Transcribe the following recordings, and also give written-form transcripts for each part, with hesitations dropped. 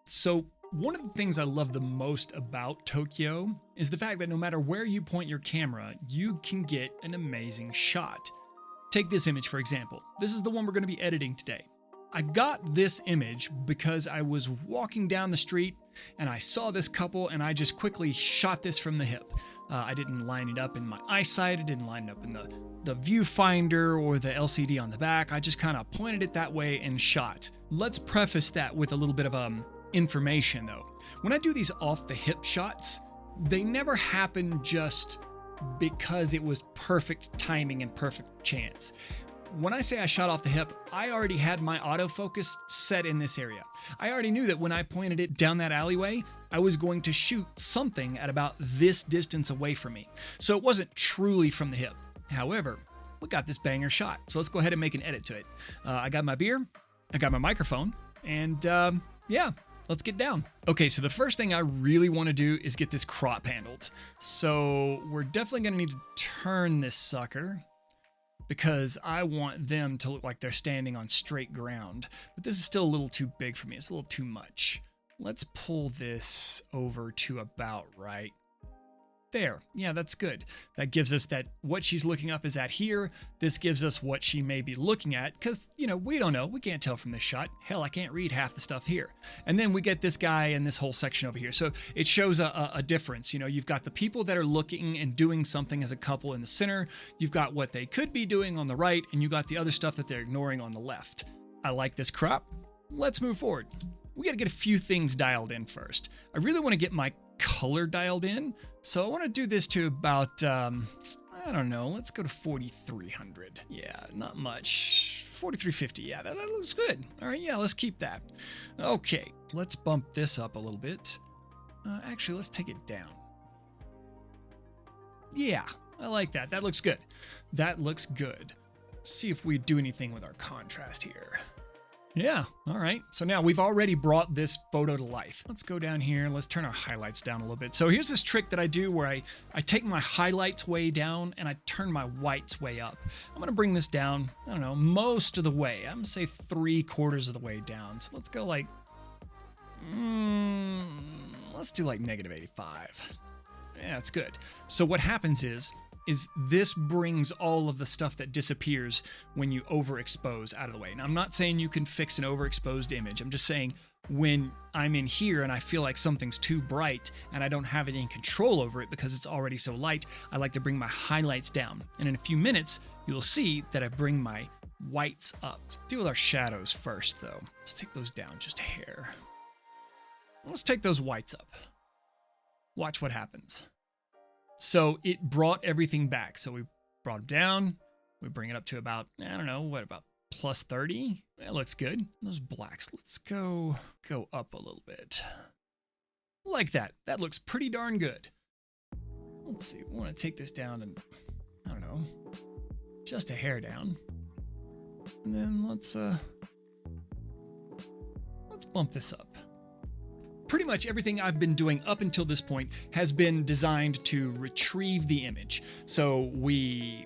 So one of the things I love the most about Tokyo is the fact that no matter where you point your camera, you can get an amazing shot. Take this image, for example. This is the one we're going to be editing today. I got this image because I was walking down the street and I saw this couple and I just quickly shot this from the hip. I didn't line it up in my eyesight. I didn't line it up in the viewfinder or the LCD on the back. I just kind of pointed it that way and shot. Let's preface that with a little bit of information though. When I do these off the hip shots, they never happen just because it was perfect timing and perfect chance. When I say I shot off the hip, I already had my autofocus set in this area. I already knew that when I pointed it down that alleyway, I was going to shoot something at about this distance away from me. So it wasn't truly from the hip. However, we got this banger shot. So let's go ahead and make an edit to it. I got my beer, I got my microphone, and yeah, let's get down. Okay, so the first thing I really want to do is get this crop handled. So we're definitely going to need to turn this sucker because I want them to look like they're standing on straight ground. But this is still a little too big for me. It's a little too much. Let's pull this over to about right there. Yeah, that's good. That gives us that what she's looking up is at here. This gives us what she may be looking at because, you know, we don't know. We can't tell from this shot. Hell, I can't read half the stuff here. And then we get this guy and this whole section over here. So it shows a difference. You know, you've got the people that are looking and doing something as a couple in the center. You've got what they could be doing on the right, and you got the other stuff that they're ignoring on the left. I like this crop. Let's move forward. We got to get a few things dialed in first. I really want to get my color dialed in. So I want to do this to about, I don't know, let's go to 4,300. Yeah, not much. 4,350, yeah, that looks good. All right, yeah, let's keep that. Okay, let's bump this up a little bit. Actually, let's take it down. Yeah, I like that. That looks good. That looks good. Let's see if we do anything with our contrast here. Yeah, all right. So now we've already brought this photo to life. Let's go down here. Let's turn our highlights down a little bit. So here's this trick that I do where I take my highlights way down and I turn my whites way up. I'm going to bring this down, I don't know, most of the way. I'm going to say 3/4 of the way down. So let's go like, let's do like -85. Yeah, that's good. So what happens is this brings all of the stuff that disappears when you overexpose out of the way. Now, I'm not saying you can fix an overexposed image. I'm just saying when I'm in here and I feel like something's too bright and I don't have any control over it because it's already so light, I like to bring my highlights down. And in a few minutes, you'll see that I bring my whites up. Let's deal with our shadows first, though. Let's take those down just a hair. Let's take those whites up. Watch what happens. So it brought everything back. So we brought them down. We bring it up to about, I don't know, what, about +30? That looks good. Those blacks, let's go up a little bit. Like that. That looks pretty darn good. Let's see. We want to take this down and, I don't know, just a hair down. And then let's bump this up. Pretty much everything I've been doing up until this point has been designed to retrieve the image. So we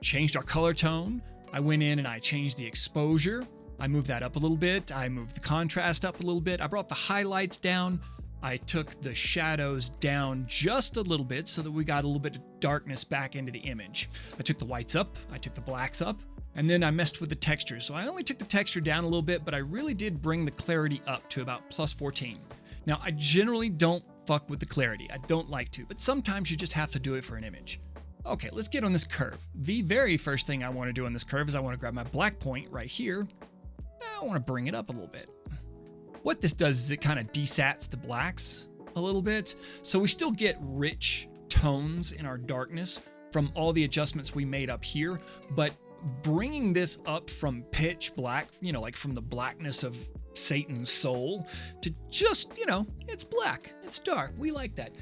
changed our color tone. I went in and I changed the exposure. I moved that up a little bit. I moved the contrast up a little bit. I brought the highlights down. I took the shadows down just a little bit so that we got a little bit of darkness back into the image. I took the whites up. I took the blacks up. And then I messed with the texture. So I only took the texture down a little bit, but I really did bring the clarity up to about +14. Now, I generally don't fuck with the clarity. I don't like to, but sometimes you just have to do it for an image. Okay, let's get on this curve. The very first thing I want to do on this curve is I want to grab my black point right here. I want to bring it up a little bit. What this does is it kind of desats the blacks a little bit. So we still get rich tones in our darkness from all the adjustments we made up here, but bringing this up from pitch black, you know, like from the blackness of Satan's soul to just, you know, it's black, it's dark. We like that.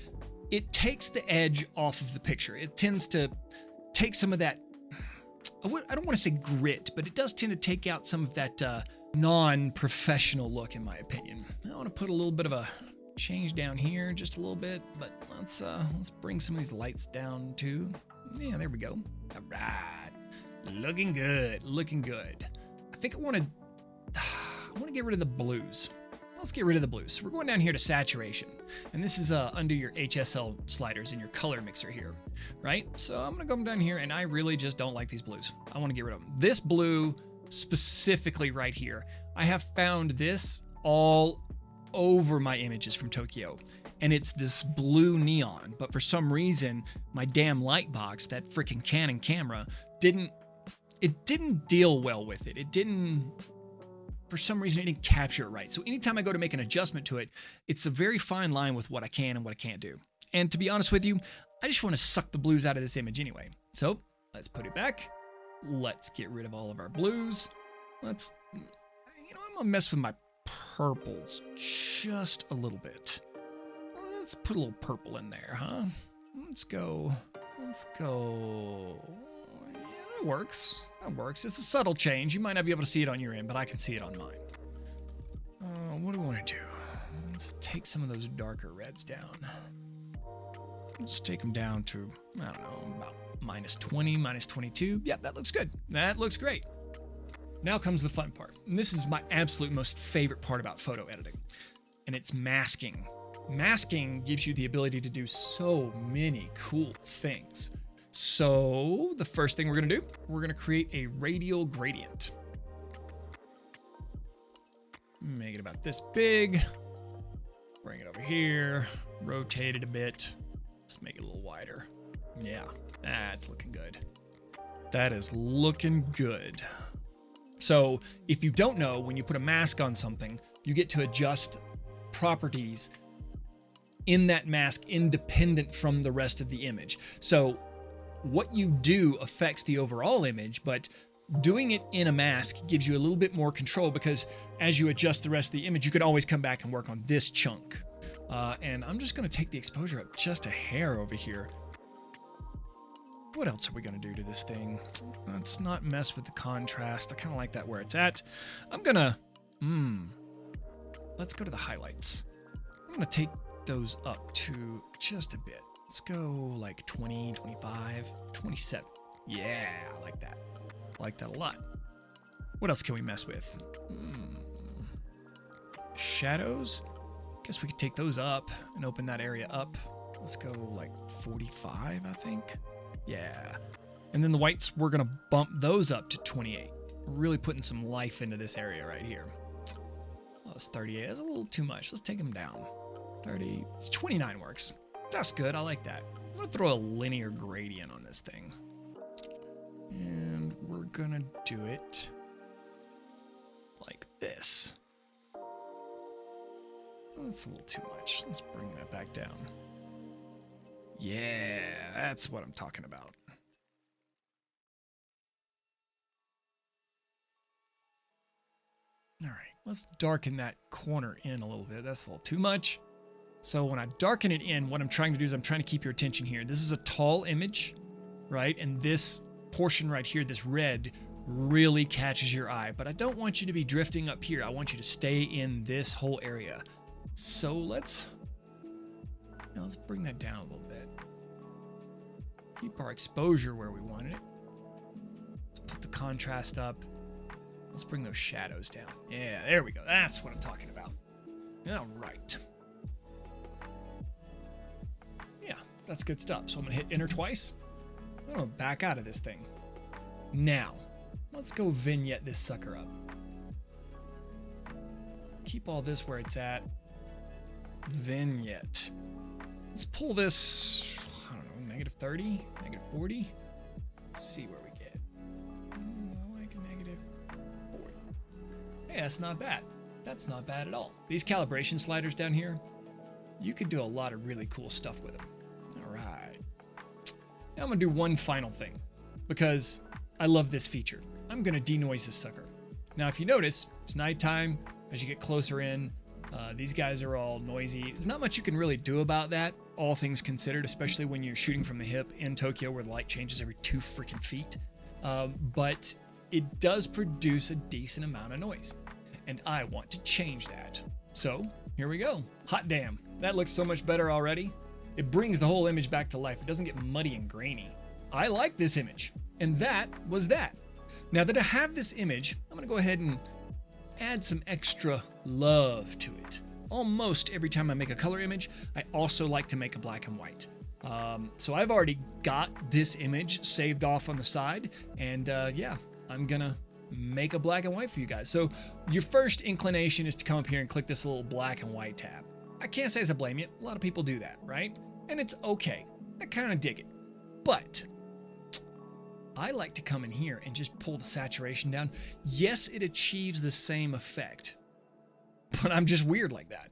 It takes the edge off of the picture. It tends to take some of that, I don't want to say grit, but it does tend to take out some of that non-professional look, in my opinion. I want to put a little bit of a change down here, just a little bit, but let's bring some of these lights down too. Yeah, there we go. All right. Looking good, looking good. I think I want to get rid of the blues. let's get rid of the blues. So we're going down here to saturation. And this is under your HSL sliders in your color mixer here, right? So I'm gonna go down here and I really just don't like these blues. I wanna get rid of them. This blue specifically right here, I have found this all over my images from Tokyo. And it's this blue neon, but for some reason, my damn light box, that freaking Canon camera, didn't deal well with it. For some reason, it didn't capture it right. So anytime I go to make an adjustment to it, it's a very fine line with what I can and what I can't do. And to be honest with you, I just want to suck the blues out of this image anyway. So let's put it back. Let's get rid of all of our blues. I'm gonna mess with my purples just a little bit. Let's put a little purple in there, huh? Let's go. Yeah, that works. It's a subtle change. You might not be able to see it on your end, but I can see it on mine. What do we want to do? Let's take some of those darker reds down. Let's take them down to, I don't know, about -20, -22. Yep, that looks good. That looks great. Now comes the fun part. And this is my absolute most favorite part about photo editing. And it's masking. Masking gives you the ability to do so many cool things. So the first thing we're gonna do, we're gonna create a radial gradient. Make it about this big. Bring it over here, rotate it a bit. Let's make it a little wider. Yeah, that's looking good. That is looking good. So if you don't know, when you put a mask on something, you get to adjust properties in that mask independent from the rest of the image. So what you do affects the overall image, but doing it in a mask gives you a little bit more control because as you adjust the rest of the image, you can always come back and work on this chunk. And I'm just gonna take the exposure up just a hair over here. What else are we gonna do to this thing? Let's not mess with the contrast. I kinda like that where it's at. I'm gonna, let's go to the highlights. I'm gonna take those up to just a bit. Let's go like 20, 25, 27. Yeah, I like that. I like that a lot. What else can we mess with? Shadows. Guess we could take those up and open that area up. Let's go like 45, I think. Yeah. And then the whites, we're gonna bump those up to 28. We're really putting some life into this area right here. Oh, it's 38. That's a little too much. Let's take them down. 30. It's 29 works. That's good. I like that. I'm gonna throw a linear gradient on this thing. And we're gonna do it like this. That's a little too much. Let's bring that back down. Yeah, that's what I'm talking about. All right, let's darken that corner in a little bit. That's a little too much. So when I darken it in, what I'm trying to do is I'm trying to keep your attention here. This is a tall image, right? And this portion right here, this red, really catches your eye. But I don't want you to be drifting up here. I want you to stay in this whole area. So let's bring that down a little bit. Keep our exposure where we wanted it. Let's put the contrast up. Let's bring those shadows down. Yeah, there we go. That's what I'm talking about. All right. Yeah, that's good stuff. So I'm gonna hit enter twice. I'm gonna back out of this thing. Now, let's go vignette this sucker up. Keep all this where it's at. Vignette. Let's pull this, I don't know, -30, -40. Let's see where we get. Like -40. Hey, that's not bad. That's not bad at all. These calibration sliders down here, you could do a lot of really cool stuff with them. All right. Now I'm gonna do one final thing because I love this feature. I'm gonna denoise this sucker. Now, if you notice, it's nighttime. As you get closer in, these guys are all noisy. There's not much you can really do about that, all things considered, especially when you're shooting from the hip in Tokyo where the light changes every 2 freaking feet. But it does produce a decent amount of noise, and I want to change that. So here we go. Hot damn, that looks so much better already. It brings the whole image back to life. It doesn't get muddy and grainy. I like this image, and that was that. Now that I have this image, I'm gonna go ahead and add some extra love to it. almost every time I make a color image, I also like to make a black and white. So I've already got this image saved off on the side, and yeah, I'm gonna make a black and white for you guys. So your first inclination is to come up here and click this little black and white tab. I can't say as I blame you. A lot of people do that, right? And it's okay. I kind of dig it. But I like to come in here and just pull the saturation down. Yes, it achieves the same effect, but I'm just weird like that.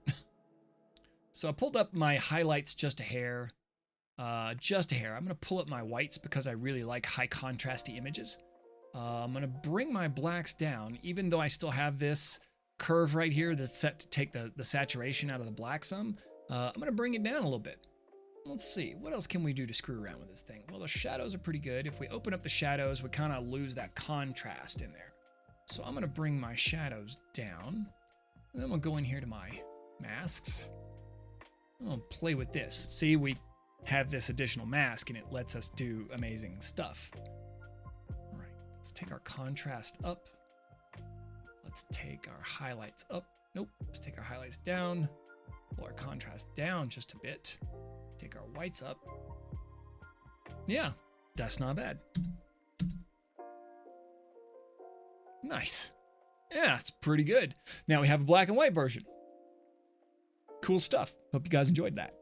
So I pulled up my highlights just a hair. I'm gonna pull up my whites because I really like high contrasty images. I'm gonna bring my blacks down, even though I still have this curve right here that's set to take the saturation out of the black some. I'm gonna bring it down a little bit. Let's see, what else can we do to screw around with this thing? Well, the shadows are pretty good. If we open up the shadows, we kind of lose that contrast in there. So I'm gonna bring my shadows down. And then we'll go in here to my masks. I'll play with this. See, we have this additional mask and it lets us do amazing stuff. All right, let's take our contrast up. Let's take our highlights up. Nope, let's take our highlights down. Pull our contrast down just a bit. Take our whites up. Yeah, that's not bad. Nice. Yeah, it's pretty good. Now we have a black and white version. Cool stuff. Hope you guys enjoyed that.